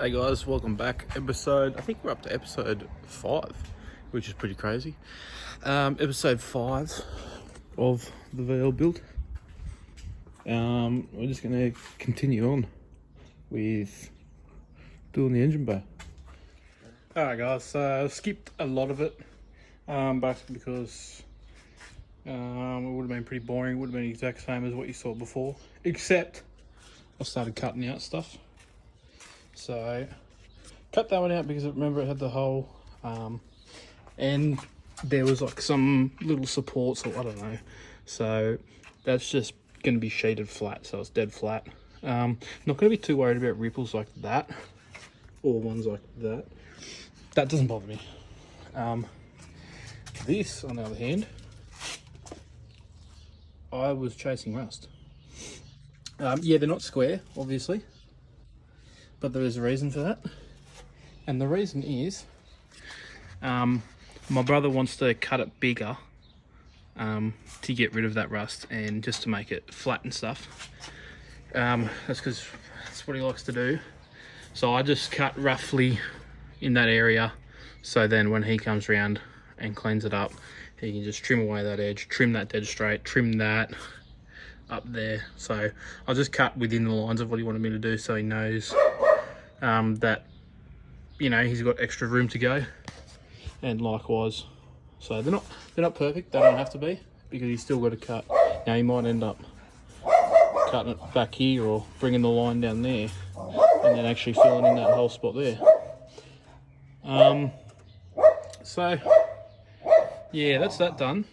Hey guys, welcome back. I think we're up to episode 5, which is pretty crazy. Episode 5 of the VL build. We're just going to continue on with doing the engine bay. Alright guys, so I skipped a lot of it, basically because it would have been pretty boring. It would have been the exact same as what you saw before, except I started cutting out stuff. So cut that one out because remember it had the hole, and there was like some little supports, or I don't know. So that's just going to be sheeted flat, so it's dead flat. Not going to be too worried about ripples like that, or ones like that. That doesn't bother me. This, on the other hand, I was chasing rust. Yeah, they're not square, obviously, but there is a reason for that. And the reason is, my brother wants to cut it bigger to get rid of that rust and just to make it flat and stuff. That's because that's what he likes to do. So I just cut roughly in that area, so then when he comes around and cleans it up, he can just trim away that edge, trim that dead straight, trim that up there. So I'll just cut within the lines of what he wanted me to do, so he knows that, you know, he's got extra room to go. And likewise, so they're not perfect, they don't have to be, because he's still got to cut. Now he might end up cutting it back here or bringing the line down there and then actually filling in that whole spot there. So yeah, that's that done.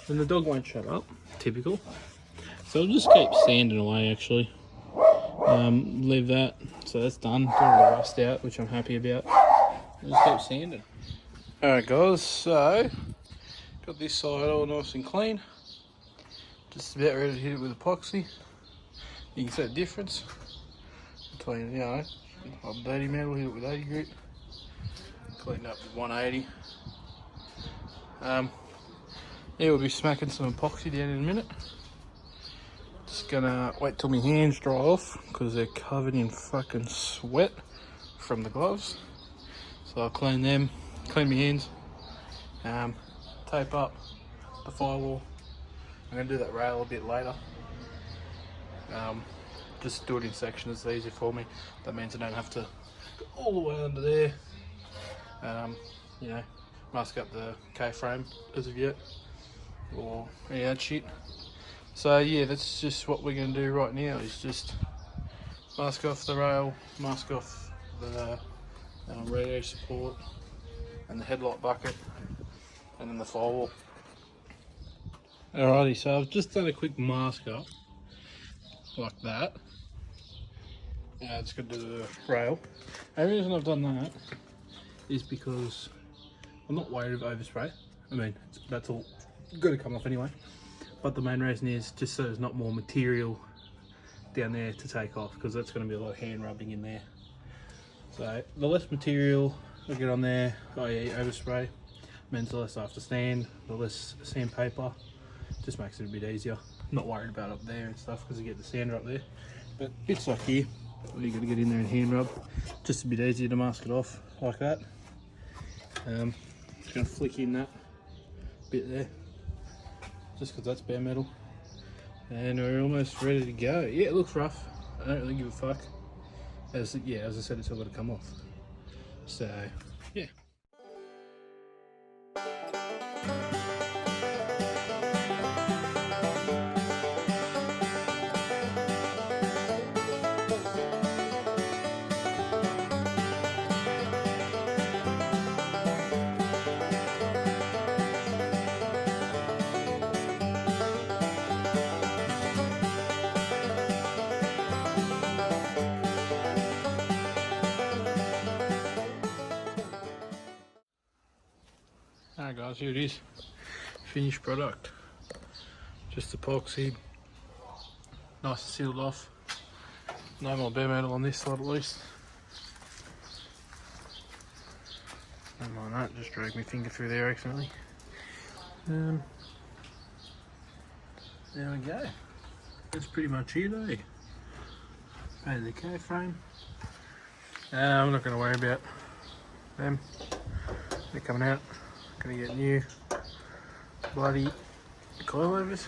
And the dog won't shut up, typical. So I'll just keep sanding away actually. Leave that, so that's done. Got all the rust out, which I'm happy about. I'll just keep sanding. Alright guys, so got this side all nice and clean. Just about ready to hit it with epoxy. You can see the difference between, you know, with 80 metal, hit it with 80 grit. Cleaned up with 180. Yeah, we'll be smacking some epoxy down in a minute. Just gonna wait till my hands dry off because they're covered in fucking sweat from the gloves. So I'll clean them, clean my hands, tape up the firewall. I'm gonna do that rail a bit later. Just do it in sections, it's easier for me. That means I don't have to go all the way under there. You know, mask up the K-frame as of yet, or any of that shit. So yeah, that's just what we're going to do right now, is just mask off the rail, mask off the radio support and the headlight bucket, and then the firewall. Alrighty, so I've just done a quick mask up like that. Just going to do the rail. And the reason I've done that is because I'm not worried about overspray. I mean, that's all got to come off anyway. But the main reason is just so there's not more material down there to take off, because that's going to be a lot of hand rubbing in there. So the less material I get on there, i.e. overspray, means the less I have to sand, the less sandpaper, just makes it a bit easier. Not worried about up there and stuff because you get the sander up there. But bits like here, you got to get in there and hand rub, just a bit easier to mask it off like that. Just going to flick in that bit there, just because that's bare metal, and we're almost ready to go. Yeah, it looks rough. I don't really give a fuck. As I said, it's all got to come off. So yeah. Alright guys, here it is, finished product. Just epoxied, nice and sealed off. No more bare metal on this side at least. Don't mind that, just dragged my finger through there accidentally. There we go. That's pretty much it, eh? Painted the K-frame, I'm not going to worry about them. They're coming out. Going to get new bloody coilovers.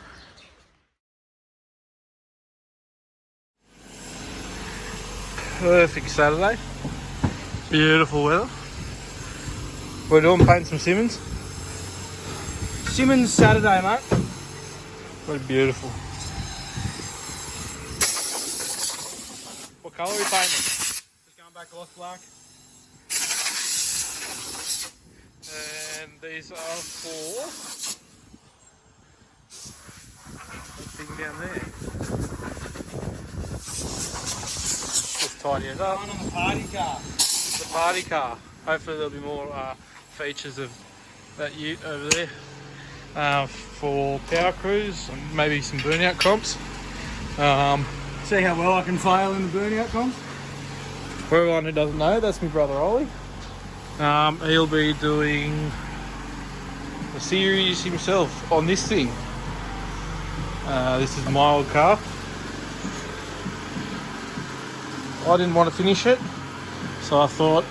Perfect Saturday. Beautiful weather. We're doing painting some Simmons. Simmons Saturday, mate. What beautiful. What colour are we painting? Just going back gloss black. And these are for that thing down there. Just tidy it up. On the party car. The party car. Hopefully there'll be more features of that ute over there for power crews and maybe some burnout comps. See how well I can fail in the burnout comp? For everyone who doesn't know, that's my brother Ollie. He'll be doing the series himself on this thing. This is my old car. I didn't want to finish it, so I thought,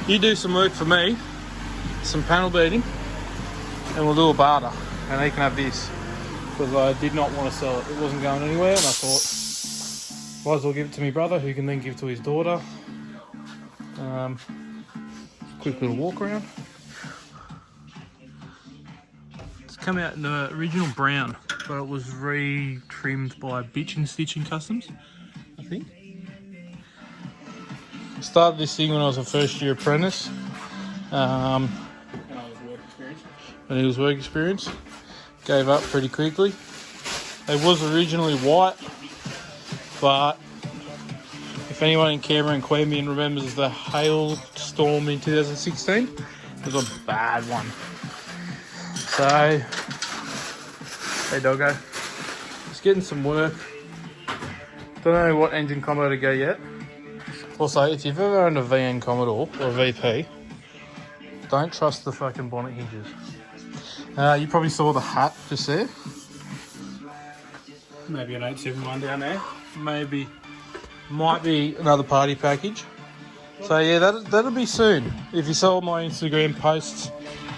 you do some work for me, some panel beating, and we'll do a barter, and he can have this. Because I did not want to sell it. It wasn't going anywhere, and I thought, might as well give it to my brother, who can then give to his daughter. Quick little walk around. It's come out in the original brown, but it was re-trimmed by Bitch and Stitching Customs, I think. I started this thing when I was a first year apprentice. And I was work experience. And it was work experience. Gave up pretty quickly. It was originally white, but if anyone in Canberra and Queanbeyan remembers the hailstorm in 2016, it was a bad one. So, hey doggo, just getting some work. Don't know what engine combo to go yet. Also, if you've ever owned a VN Commodore or a VP, don't trust the fucking bonnet hinges. You probably saw the hat just there. Maybe an 871 down there. Maybe, might be another party package. So yeah, that'll be soon. If you saw my Instagram posts,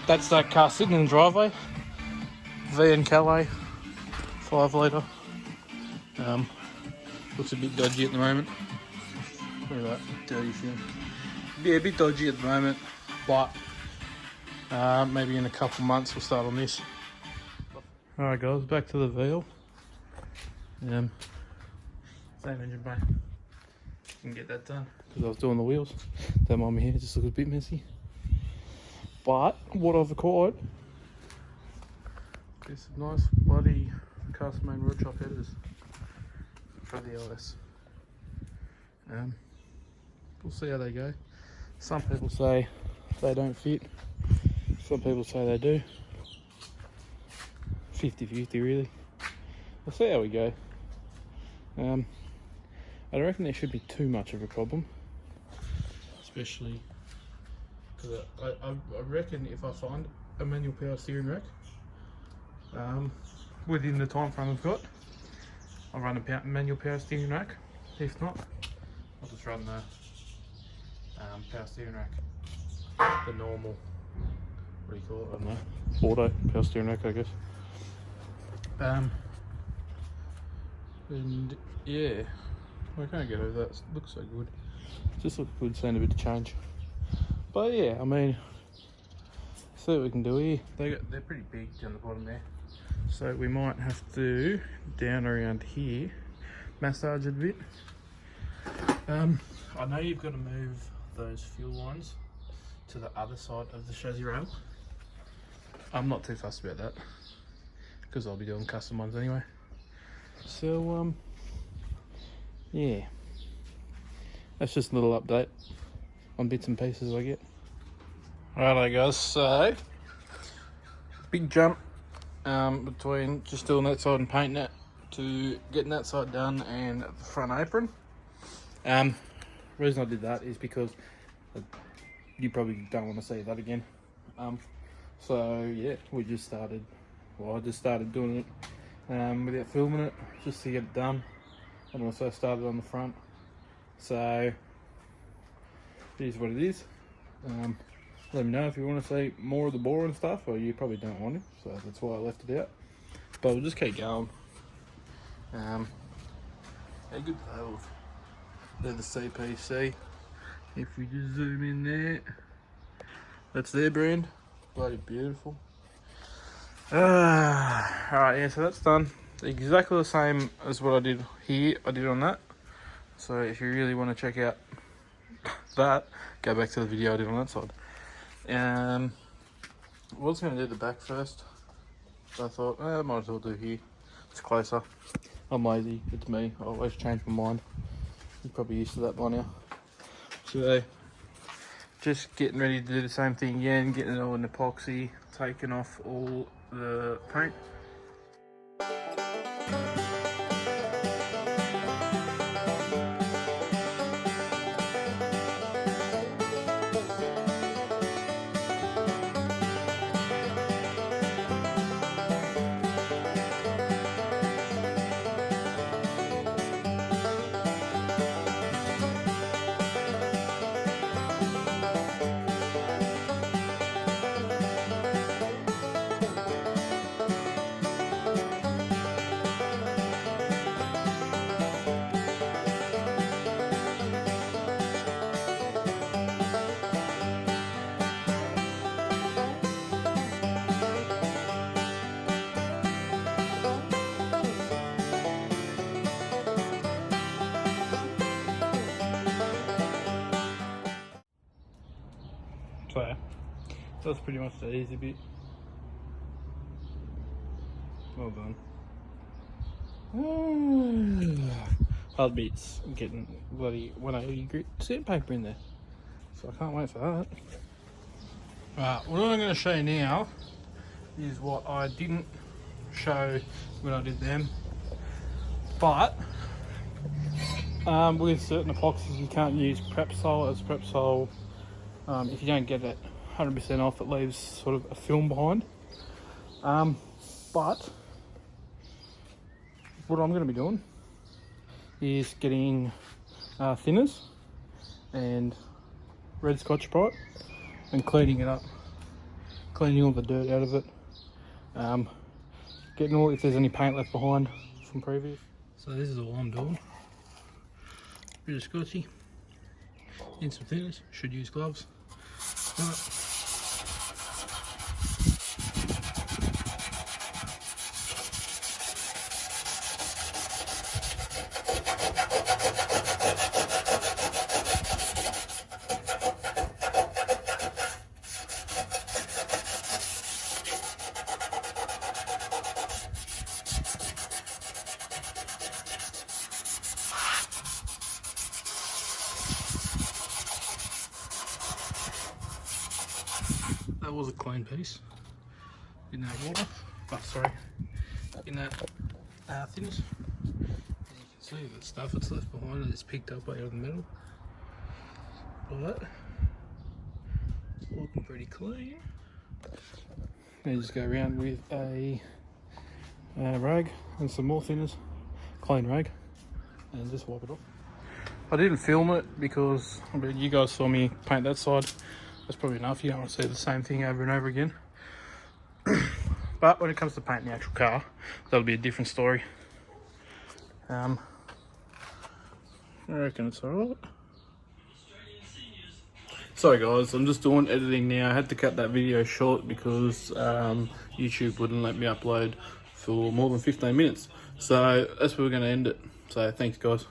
that's that car sitting in the driveway. VN Calais, 5 litre. Looks a bit dodgy at the moment. Look at that dirty thing. Yeah, a bit dodgy at the moment, but maybe in a couple months we'll start on this. Alright guys, back to the veal. Same engine bay. Can get that done because I was doing the wheels. Don't mind me here, it just looks a bit messy. But what I've acquired is some nice bloody custom made rod shop headers for the LS. We'll see how they go. Some people say they don't fit. Some people say they do. 50-50 really. We'll see how we go. I don't reckon there should be too much of a problem. Especially because I reckon if I find a manual power steering rack within the time frame I've got, I'll run a manual power steering rack. If not, I'll just run the power steering rack, the normal, what do you call it, I don't know, auto power steering rack I guess. And yeah, I can't get over that, it looks so good. Just looks good, seeing a bit of change. But yeah, I mean, see what we can do here. They're pretty big down the bottom there. So we might have to, down around here, massage it a bit. I know you've got to move those fuel lines to the other side of the chassis rail. I'm not too fussed about that because I'll be doing custom ones anyway. So yeah, that's just a little update on bits and pieces I get. Alright guys, so big jump between just doing that side and painting it to getting that side done and the front apron. The reason I did that is because you probably don't want to see that again. So yeah, we just started, well I just started doing it without filming it, just to get it done, and also started on the front. So Here's what it is. Let me know if you want to see more of the bore and stuff, or you probably don't want it, so that's why I left it out. But we'll just keep going. Yeah, good valve. They're the CPC. If we just zoom in there, that's their brand. Bloody beautiful. Alright, yeah, so that's done. Exactly the same as what I did here, I did on that. So if you really want to check out that, go back to the video I did on that side. I was going to do the back first, but I thought, I might as well do here. It's closer. I'm lazy, it's me. I always change my mind. You're probably used to that by now. So, just getting ready to do the same thing again, getting it all in epoxy, taking off all the paint. So that's pretty much the easy bit. Well done. Hard bits, I'm getting bloody 180 grit sandpaper in there, so I can't wait for that. Right, what I'm going to show you now is what I didn't show when I did them, but with certain epoxies you can't use Prepsol, as Prepsol, if you don't get it 100% off, it leaves sort of a film behind. But what I'm going to be doing is getting thinners and red Scotch-Brite and cleaning it up, cleaning all the dirt out of it, getting all, if there's any paint left behind from previous. So this is all I'm doing. Bit of Scotchy and some thinners. Should use gloves. That was a clean piece. In that water, sorry, in that thinness. And you can see the stuff that's left behind it is picked up out of the metal. But looking pretty clean. Then just go around with a rag and some more thinners, clean rag, and just wipe it off. I didn't film it because you guys saw me paint that side. That's probably enough. You don't want to see the same thing over and over again. But when it comes to painting the actual car, that'll be a different story. I reckon it's alright. Sorry guys, I'm just doing editing now. I had to cut that video short because YouTube wouldn't let me upload for more than 15 minutes. So that's where we're going to end it. So thanks guys.